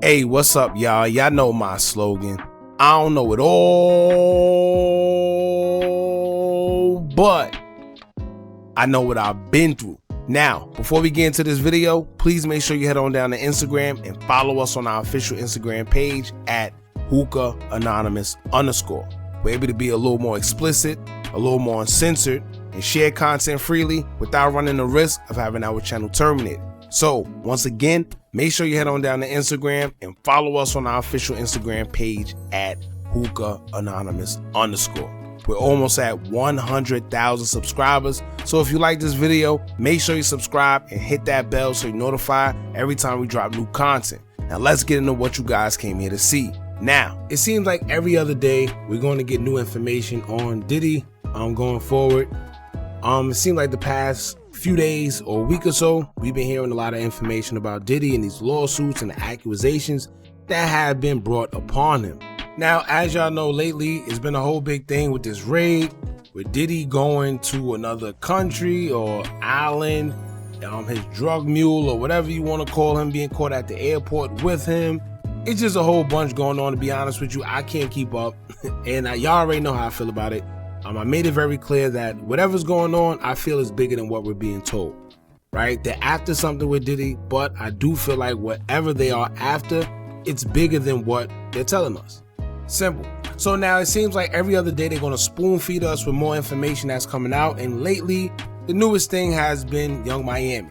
Hey, what's up, y'all? Y'all know my slogan. I don't know it all, but I know what I've been through. Now, before we get into this video, please make sure you head on down to Instagram and follow us on our official Instagram page at Hookah Anonymous _. We're able to be a little more explicit, a little more uncensored, and share content freely without running the risk of having our channel terminated. So, once again, make sure you head on down to Instagram and follow us on our official Instagram page at Hookah Anonymous _. We're almost at 100,000 subscribers. So if you like this video, make sure you subscribe and hit that bell so you're notified every time we drop new content. Now let's get into what you guys came here to see. Now, it seems like every other day we're going to get new information on Diddy going forward. It seemed like the past few days or a week or so, we've been hearing a lot of information about Diddy and these lawsuits and the accusations that have been brought upon him. Now, as y'all know, lately it's been a whole big thing with this raid, with Diddy going to another country or island, his drug mule or whatever you want to call him being caught at the airport with him. It's just a whole bunch going on, to be honest with you. I can't keep up, and y'all already know how I feel about it. I made it very clear that whatever's going on, I feel is bigger than what we're being told, right? They're after something with Diddy, but I do feel like whatever they are after, it's bigger than what they're telling us. Simple. So now it seems like every other day they're going to spoon feed us with more information that's coming out, and lately the newest thing has been Young Miami.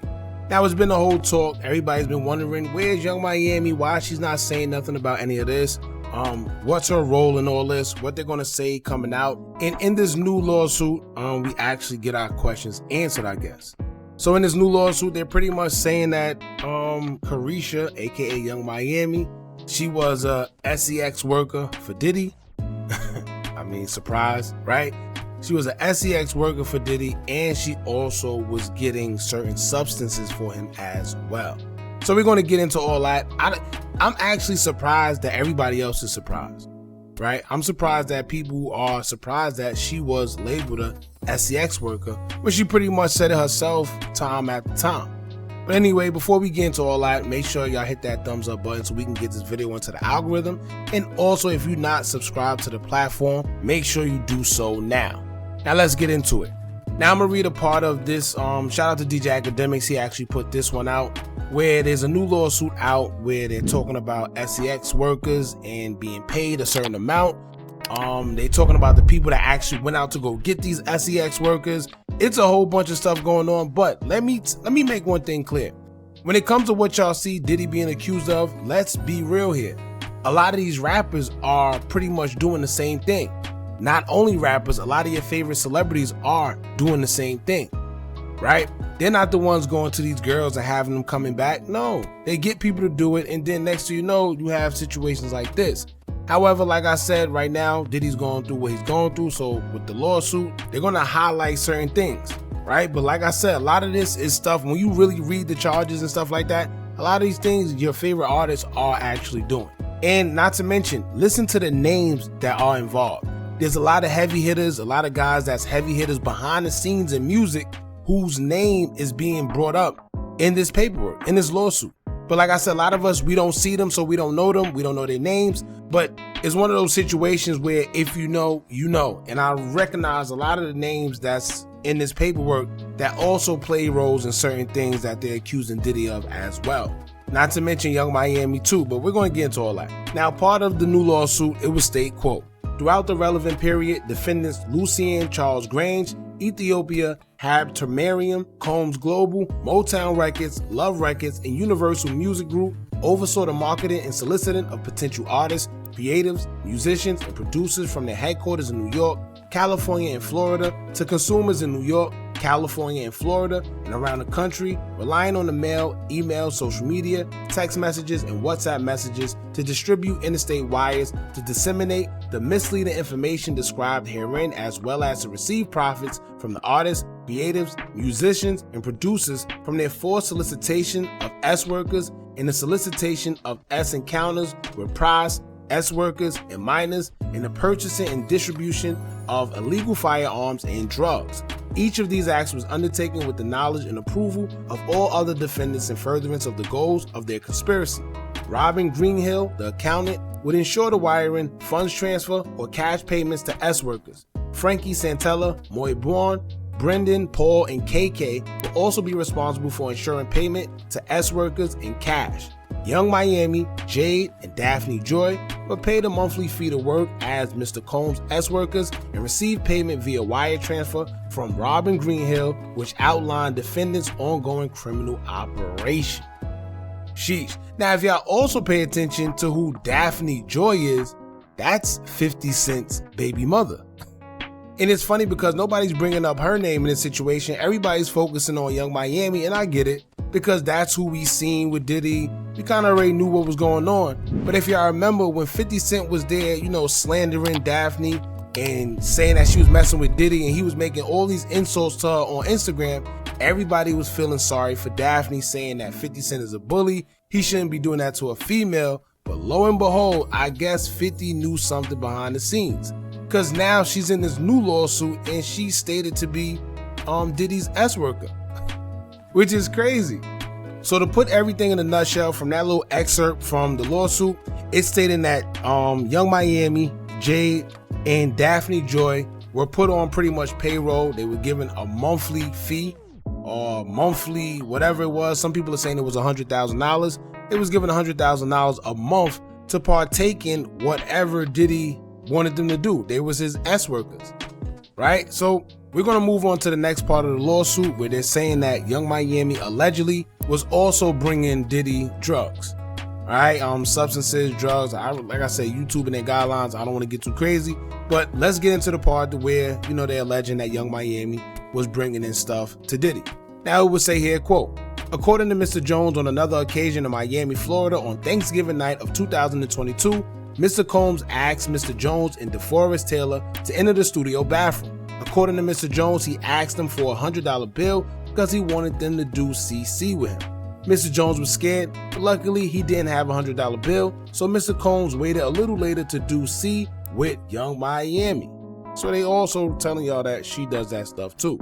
Now it's been a whole talk. Everybody's been wondering, where's Young Miami? Why she's not saying nothing about any of this? What's her role in all this? What they're gonna say coming out? And in this new lawsuit, we actually get our questions answered, I guess. So in this new lawsuit, they're pretty much saying that Carisha, aka Young Miami, she was a SEX worker for Diddy. I mean, surprise, right? She was a SEX worker for Diddy, and she also was getting certain substances for him as well. So we're going to get into all that. I'm actually surprised that everybody else is surprised, right? I'm surprised that people are surprised that she was labeled a SEX worker, but she pretty much said it herself time after time. But anyway, before we get into all that, make sure y'all hit that thumbs up button so we can get this video into the algorithm. And also, if you're not subscribed to the platform, make sure you do so now. Now let's get into it. Now I'm gonna read a part of this. Shout out to DJ Academics. He actually put this one out, where there's a new lawsuit out where they're talking about SEX workers and being paid a certain amount. They're talking about the people that actually went out to go get these SEX workers. It's a whole bunch of stuff going on, but let me make one thing clear. When it comes to what y'all see Diddy being accused of, let's be real here. A lot of these rappers are pretty much doing the same thing. Not only rappers, a lot of your favorite celebrities are doing the same thing, right? They're not the ones going to these girls and having them coming back. No, they get people to do it, and then next thing you know, you have situations like this. However, like I said, right now, Diddy's going through what he's going through, so with the lawsuit, they're going to highlight certain things, right? But like I said, a lot of this is stuff, when you really read the charges and stuff like that, a lot of these things your favorite artists are actually doing. And not to mention, listen to the names that are involved. There's a lot of heavy hitters, a lot of guys that's heavy hitters behind the scenes in music whose name is being brought up in this paperwork, in this lawsuit. But like I said, a lot of us, we don't see them, so we don't know them. We don't know their names. But it's one of those situations where if you know, you know. And I recognize a lot of the names that's in this paperwork that also play roles in certain things that they're accusing Diddy of as well. Not to mention Young Miami too, but we're going to get into all that. Now, part of the new lawsuit, it was state, quote, throughout the relevant period, defendants Lucien Charles Grange, Ethiopia, Hab Termarium, Combs Global, Motown Records, Love Records, and Universal Music Group oversaw the marketing and soliciting of potential artists, creatives, musicians, and producers from their headquarters in New York, California, and Florida to consumers in New York, California, and Florida, and around the country, relying on the mail, email, social media, text messages, and WhatsApp messages to distribute interstate wires to disseminate the misleading information described herein, as well as to receive profits from the artists, creatives, musicians, and producers from their forced solicitation of S workers and the solicitation of S encounters with prize, S workers, and minors in the purchasing and distribution of illegal firearms and drugs. Each of these acts was undertaken with the knowledge and approval of all other defendants in furtherance of the goals of their conspiracy. Robin Greenhill, the accountant, would ensure the wiring, funds transfer, or cash payments to S workers. Frankie Santella, Moy Braun, Brendan, Paul, and KK will also be responsible for ensuring payment to S workers in cash. Young Miami, Jade, and Daphne Joy were paid a monthly fee to work as Mr. Combs' S workers and receive payment via wire transfer from Robin Greenhill, which outlined defendants' ongoing criminal operation. Sheesh. Now, if y'all also pay attention to who Daphne Joy is, that's 50 Cent's baby mother. And it's funny because nobody's bringing up her name in this situation. Everybody's focusing on Young Miami, and I get it, because that's who we seen with Diddy. We kind of already knew what was going on. But if y'all remember when 50 Cent was there, slandering Daphne and saying that she was messing with Diddy, and he was making all these insults to her on Instagram, everybody was feeling sorry for Daphne, saying that 50 Cent is a bully. He shouldn't be doing that to a female. But lo and behold, I guess 50 knew something behind the scenes, because now she's in this new lawsuit and she's stated to be Diddy's S worker, which is crazy. So to put everything in a nutshell from that little excerpt from the lawsuit, it's stating that Young Miami, Jade, and Daphne Joy were put on pretty much payroll. They were given a monthly fee or monthly whatever it was. Some people are saying it was $100,000. It was given $100,000 a month to partake in whatever Diddy wanted them to do. They was his S workers, right? So we're going to move on to the next part of the lawsuit, where they're saying that Young Miami allegedly was also bringing Diddy drugs, right? Substances, drugs. Like I said, YouTube and their guidelines, I don't want to get too crazy, but let's get into the part where, they're alleging that Young Miami was bringing in stuff to Diddy. Now it would say here, quote, according to Mr. Jones, on another occasion in Miami, Florida on Thanksgiving night of 2022, Mr. Combs asked Mr. Jones and DeForest Taylor to enter the studio bathroom. According to Mr. Jones, he asked them for a $100 bill because he wanted them to do CC with him. Mr. Jones was scared, but luckily he didn't have a $100 bill, so Mr. Combs waited a little later to do C with Young Miami. So they also telling y'all that she does that stuff too.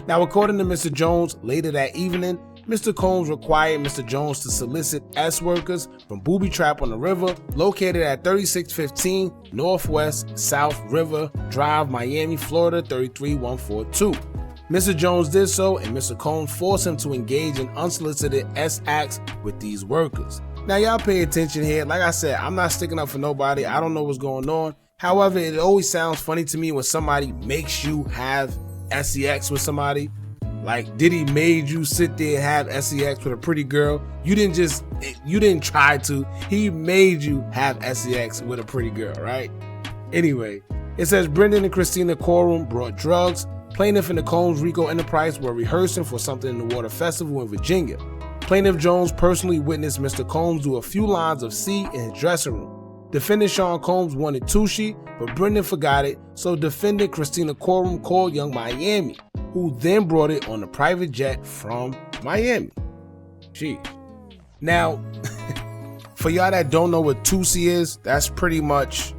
Now, according to Mr. Jones, later that evening, Mr. Combs required Mr. Jones to solicit S workers from Booby Trap on the River, located at 3615 Northwest South River Drive, Miami, Florida 33142. Mr. Jones did so, and Mr. Combs forced him to engage in unsolicited S acts with these workers. Now, y'all pay attention here. Like I said, I'm not sticking up for nobody. I don't know what's going on. However, it always sounds funny to me when somebody makes you have sex with somebody. Like Diddy made you sit there and have sex with a pretty girl. You didn't try to. He made you have sex with a pretty girl, right? Anyway, it says Brendan and Christina Corum brought drugs. Plaintiff and the Combs Rico Enterprise were rehearsing for something in the Water Festival in Virginia. Plaintiff Jones personally witnessed Mr. Combs do a few lines of C in his dressing room. Defendant Sean Combs wanted Tushi, but Brendan forgot it, so defendant Christina Corum called Young Miami, who then brought it on a private jet from Miami. Jeez. Now, for y'all that don't know what Tusi is, that's pretty much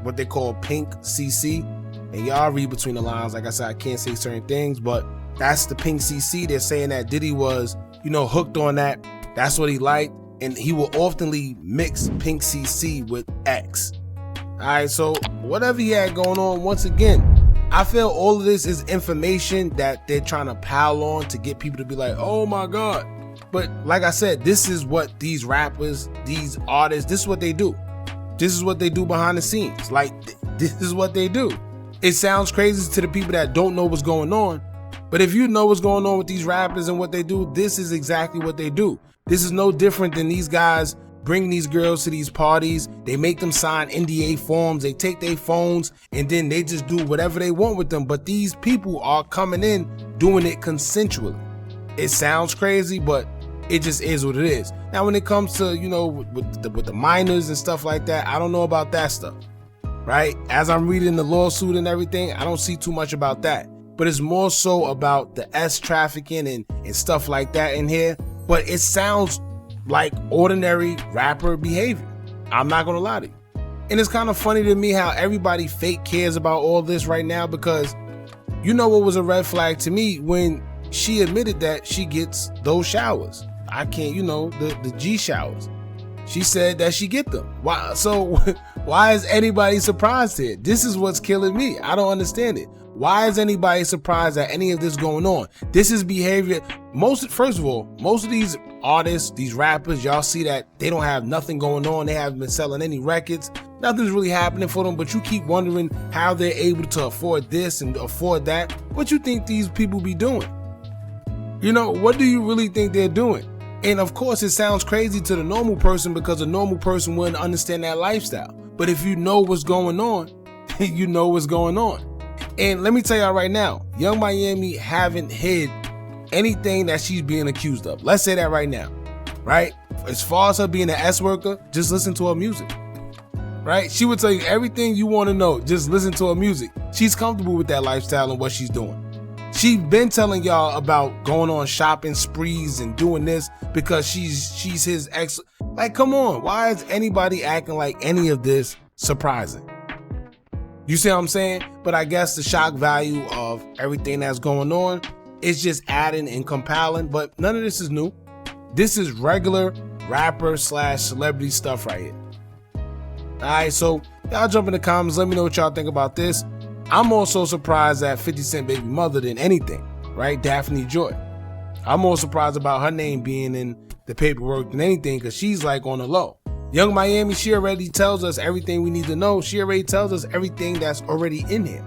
what they call pink CC. And y'all read between the lines. Like I said, I can't say certain things, but that's the pink CC. They're saying that Diddy was, hooked on that. That's what he liked. And he will oftenly mix pink CC with X. All right, so whatever he had going on, once again, I feel all of this is information that they're trying to pile on to get people to be like, oh my God. But like I said, this is what these rappers, these artists, this is what they do. This is what they do behind the scenes. Like, this is what they do. It sounds crazy to the people that don't know what's going on. But if you know what's going on with these rappers and what they do, this is exactly what they do. This is no different than these guys bring these girls to these parties. They make them sign NDA forms. They take their phones and then they just do whatever they want with them. But these people are coming in doing it consensually. It sounds crazy, but it just is what it is. Now, when it comes to, with the minors and stuff like that, I don't know about that stuff, right? As I'm reading the lawsuit and everything, I don't see too much about that. But it's more so about the S trafficking and stuff like that in here. But it sounds like ordinary rapper behavior. I'm not gonna lie to you. And it's kind of funny to me how everybody fake cares about all this right now, because what was a red flag to me when she admitted that she gets those showers. I can't, the G showers. She said that she get them. Why? So why is anybody surprised here? This is what's killing me. I don't understand it. Why is anybody surprised at any of this going on? This is behavior. First of all, most of these artists, these rappers, y'all see that they don't have nothing going on. They haven't been selling any records. Nothing's really happening for them, but you keep wondering how they're able to afford this and afford that. What you think these people be doing? You know, what do you really think they're doing? And of course, it sounds crazy to the normal person because a normal person wouldn't understand that lifestyle. But if you know what's going on, you know what's going on. And let me tell y'all right now, Young Miami haven't hid anything that she's being accused of. Let's say that right now, right? As far as her being an S worker, just listen to her music, right? She would tell you everything you want to know. Just listen to her music. She's comfortable with that lifestyle and what she's doing. She's been telling y'all about going on shopping sprees and doing this because she's his ex. Like, come on. Why is anybody acting like any of this surprising? You see what I'm saying? But I guess the shock value of everything that's going on is just adding and compiling. But none of this is new. This is regular rapper / celebrity stuff right here. All right, so y'all jump in the comments. Let me know what y'all think about this. I'm also surprised at 50 Cent baby mother than anything, right? Daphne Joy. I'm more surprised about her name being in the paperwork than anything because she's like on the low. Young Miami, she already tells us everything we need to know. She already tells us everything that's already in him.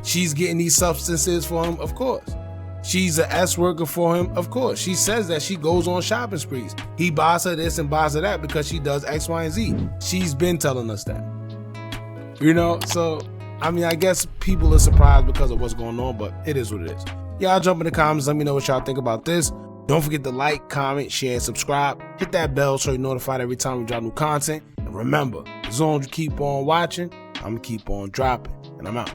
She's getting these substances for him, of course. She's an S worker for him, of course. She says that she goes on shopping sprees. He buys her this and buys her that because she does X, Y, and Z. She's been telling us that. You know, so, I mean, I guess people are surprised because of what's going on, but it is what it is. Y'all jump in the comments. Let me know what y'all think about this. Don't forget to like, comment, share, and subscribe. Hit that bell so you're notified every time we drop new content. And remember, as long as you keep on watching, I'm going to keep on dropping. And I'm out.